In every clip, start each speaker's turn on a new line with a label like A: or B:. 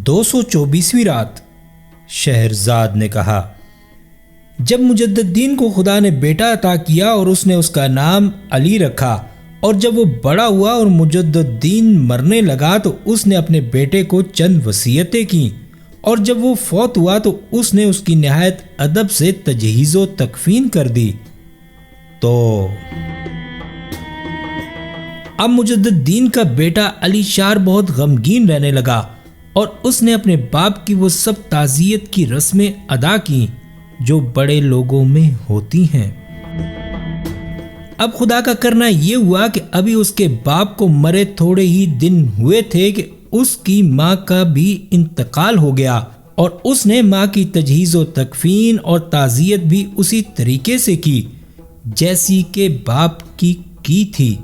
A: 224ویں رات۔ شہرزاد نے کہا، جب مجددین کو خدا نے بیٹا عطا کیا اور اس نے اس کا نام علی رکھا، اور جب وہ بڑا ہوا اور مجددین مرنے لگا تو اس نے اپنے بیٹے کو چند وصیتیں کیں، اور جب وہ فوت ہوا تو اس نے اس کی نہایت ادب سے تجہیز و تکفین کر دی۔ تو اب مجددین کا بیٹا علی شار بہت غمگین رہنے لگا، اور اس نے اپنے باپ کی وہ سب تعزیت کی رسمیں ادا کیں جو بڑے لوگوں میں ہوتی ہیں۔ اب خدا کا کرنا یہ ہوا کہ ابھی اس کے باپ کو مرے تھوڑے ہی دن ہوئے تھے کہ اس کی ماں کا بھی انتقال ہو گیا، اور اس نے ماں کی تجہیز و تکفین اور تعزیت بھی اسی طریقے سے کی جیسی کہ باپ کی تھی۔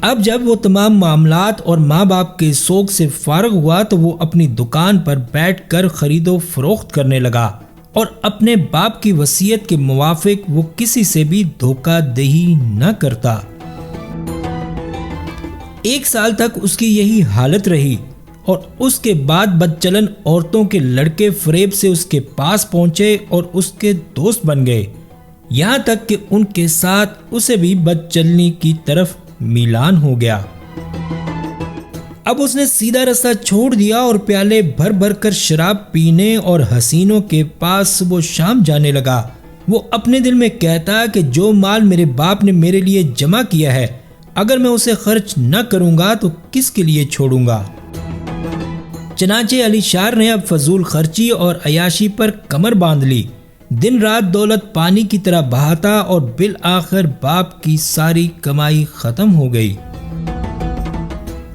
A: اب جب وہ تمام معاملات اور ماں باپ کے سوگ سے فارغ ہوا تو وہ اپنی دکان پر بیٹھ کر خرید و فروخت کرنے لگا، اور اپنے باپ کی وصیت کے موافق وہ کسی سے بھی دھوکہ دہی نہ کرتا۔ 1 سال تک اس کی یہی حالت رہی، اور اس کے بعد بدچلن عورتوں کے لڑکے فریب سے اس کے پاس پہنچے اور اس کے دوست بن گئے، یہاں تک کہ ان کے ساتھ اسے بھی بدچلنی کی طرف میلان ہو گیا۔ اب اس نے سیدھا رستہ چھوڑ دیا اور پیالے بھر بھر کر شراب پینے اور حسینوں کے پاس صبح و شام جانے لگا۔ وہ اپنے دل میں کہتا کہ جو مال میرے باپ نے میرے لیے جمع کیا ہے، اگر میں اسے خرچ نہ کروں گا تو کس کے لیے چھوڑوں گا۔ چنانچہ علی شار نے اب فضول خرچی اور عیاشی پر کمر باندھ لی، دن رات دولت پانی کی طرح بہاتا، اور بالآخر باپ کی ساری کمائی ختم ہو گئی۔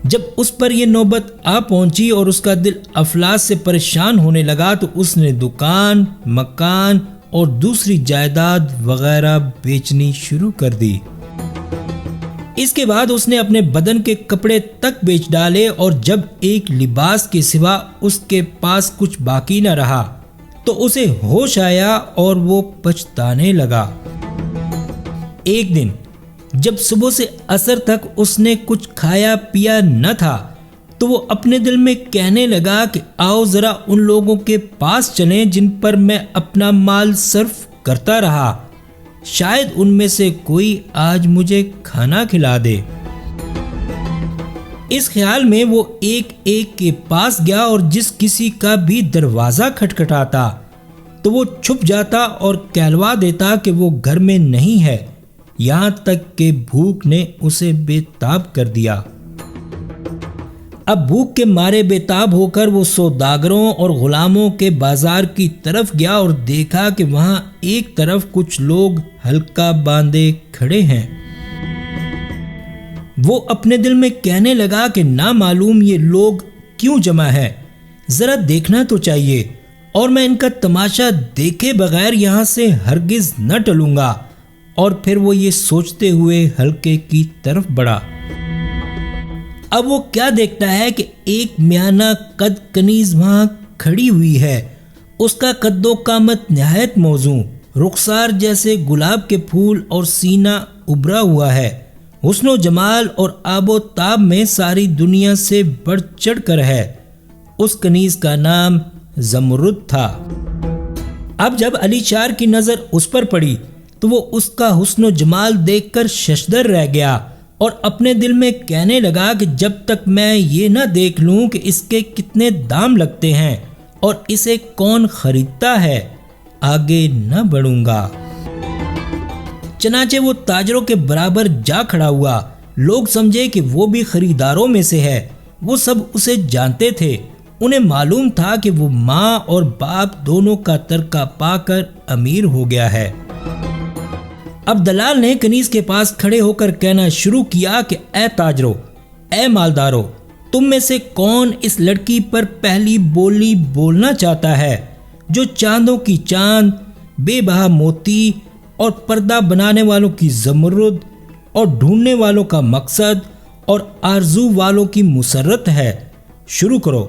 A: جب اس پر یہ نوبت آ پہنچی اور اس کا دل افلاس سے پریشان ہونے لگا تو اس نے دکان، مکان اور دوسری جائیداد وغیرہ بیچنی شروع کر دی۔ اس کے بعد اس نے اپنے بدن کے کپڑے تک بیچ ڈالے، اور جب ایک لباس کے سوا اس کے پاس کچھ باقی نہ رہا تو اسے ہوش آیا اور وہ پچھتانے لگا۔ ایک دن جب صبح سے عصر تک اس نے کچھ کھایا پیا نہ تھا تو وہ اپنے دل میں کہنے لگا کہ آؤ ذرا ان لوگوں کے پاس چلیں جن پر میں اپنا مال صرف کرتا رہا، شاید ان میں سے کوئی آج مجھے کھانا کھلا دے۔ اس خیال میں وہ ایک ایک کے پاس گیا، اور جس کسی کا بھی دروازہ کھٹکھٹاتا تو وہ چھپ جاتا اور کہلوا دیتا کہ وہ گھر میں نہیں ہے، یہاں تک کہ بھوک نے اسے بے تاب کر دیا۔ اب بھوک کے مارے بے تاب ہو کر وہ سوداگروں اور غلاموں کے بازار کی طرف گیا اور دیکھا کہ وہاں ایک طرف کچھ لوگ حلقہ باندھے کھڑے ہیں۔ وہ اپنے دل میں کہنے لگا کہ نامعلوم یہ لوگ کیوں جمع ہے، ذرا دیکھنا تو چاہیے، اور میں ان کا تماشا دیکھے بغیر یہاں سے ہرگز نہ ٹلوں گا۔ اور پھر وہ یہ سوچتے ہوئے حلقے کی طرف بڑھا۔ اب وہ کیا دیکھتا ہے کہ ایک میانہ قد کنیز وہاں کھڑی ہوئی ہے، اس کا قد و قامت نہایت موزوں، رخسار جیسے گلاب کے پھول اور سینہ ابھرا ہوا ہے، حسن و جمال اور آب و تاب میں ساری دنیا سے بڑھ چڑھ کر ہے۔ اس کنیز کا نام زمرد تھا۔ اب جب علی شار کی نظر اس پر پڑی تو وہ اس کا حسن و جمال دیکھ کر ششدر رہ گیا، اور اپنے دل میں کہنے لگا کہ جب تک میں یہ نہ دیکھ لوں کہ اس کے کتنے دام لگتے ہیں اور اسے کون خریدتا ہے، آگے نہ بڑھوں گا۔ چنانچہ وہ تاجروں کے برابر جا کھڑا ہوا، لوگ سمجھے کہ وہ بھی خریداروں میں سے ہے، وہ سب اسے جانتے تھے، انہیں معلوم تھا کہ وہ ماں اور باپ دونوں کا ترکہ پا کر امیر ہو گیا ہے۔ اب دلال نے کنیز کے پاس کھڑے ہو کر کہنا شروع کیا کہ اے تاجروں، اے مالداروں، تم میں سے کون اس لڑکی پر پہلی بولی بولنا چاہتا ہے جو چاندوں کی چاند، بے بہا موتی اور پردہ بنانے والوں کی زمرد اور ڈھونڈنے والوں کا مقصد اور آرزو والوں کی مسرت ہے؟ شروع کرو۔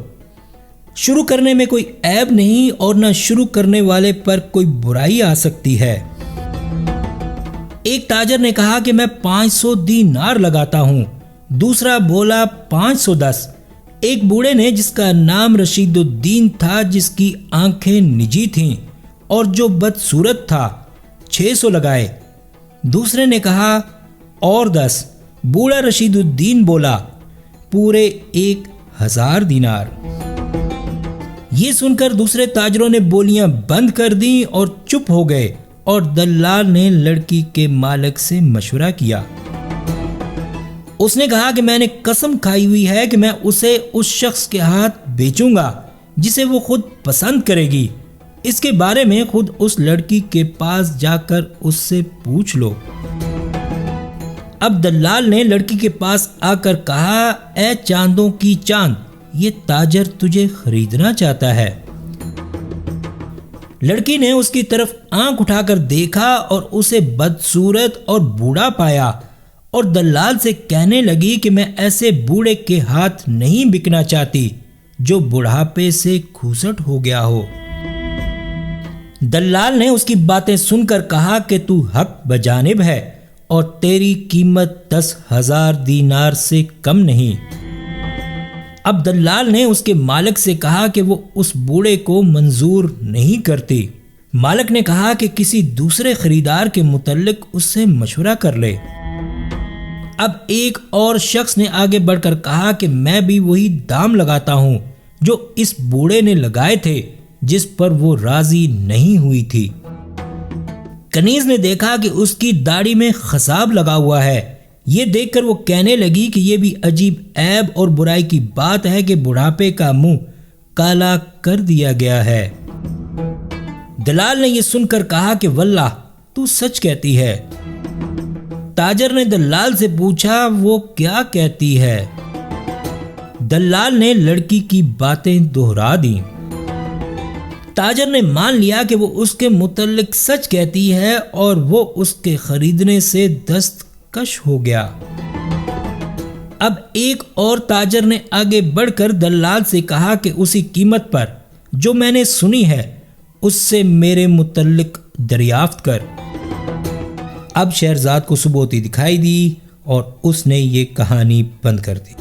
A: شروع کرنے میں کوئی عیب نہیں، اور نہ شروع کرنے والے پر کوئی برائی آ سکتی ہے۔ ایک تاجر نے کہا کہ میں 500 دینار لگاتا ہوں، دوسرا بولا 510، ایک بوڑھے نے جس کا نام رشید الدین تھا، جس کی آنکھیں نجی تھیں اور جو بدصورت تھا، 600 لگائے۔ دوسرے نے کہا اور 10۔ بوڑھا رشید الدین بولا پورے 1000 دینار۔ یہ سن کر دوسرے تاجروں نے بولیاں بند کر دیں اور چپ ہو گئے، اور دلال نے لڑکی کے مالک سے مشورہ کیا۔ اس نے کہا کہ میں نے قسم کھائی ہوئی ہے کہ میں اسے اس شخص کے ہاتھ بیچوں گا جسے وہ خود پسند کرے گی۔ اس کے بارے میں خود اس لڑکی کے پاس جا کر اس سے پوچھ لو۔ اب دلال نے لڑکی کے پاس آ کر کہا، اے چاندوں کی چاند، یہ تاجر تجھے خریدنا چاہتا ہے۔ لڑکی نے اس کی طرف آنکھ اٹھا کر دیکھا اور اسے بدصورت اور بوڑھا پایا، اور دلال سے کہنے لگی کہ میں ایسے بوڑھے کے ہاتھ نہیں بکنا چاہتی جو بڑھاپے سے کھوسٹ ہو گیا ہو۔ دلال نے اس کی باتیں سن کر کہا کہ تو حق بجانب ہے اور تیری قیمت 10,000 دینار سے کم نہیں۔ اب دلال نے اس کے مالک سے کہا کہ وہ اس بوڑھے کو منظور نہیں کرتی۔ مالک نے کہا کہ کسی دوسرے خریدار کے متعلق اس سے مشورہ کر لے۔ اب ایک اور شخص نے آگے بڑھ کر کہا کہ میں بھی وہی دام لگاتا ہوں جو اس بوڑھے نے لگائے تھے، جس پر وہ راضی نہیں ہوئی تھی۔ کنیز نے دیکھا کہ اس کی داڑھی میں خضاب لگا ہوا ہے۔ یہ دیکھ کر وہ کہنے لگی کہ یہ بھی عجیب عیب اور برائی کی بات ہے کہ بڑھاپے کا منہ کالا کر دیا گیا ہے۔ دلال نے یہ سن کر کہا کہ واللہ تو سچ کہتی ہے۔ تاجر نے دلال سے پوچھا وہ کیا کہتی ہے؟ دلال نے لڑکی کی باتیں دہرا دیں۔ تاجر نے مان لیا کہ وہ اس کے متعلق سچ کہتی ہے اور وہ اس کے خریدنے سے دستکش ہو گیا۔ اب ایک اور تاجر نے آگے بڑھ کر دلال سے کہا کہ اسی قیمت پر جو میں نے سنی ہے اس سے میرے متعلق دریافت کر۔ اب شہرزاد کو صبح ہوتی دکھائی دی اور اس نے یہ کہانی بند کر دی۔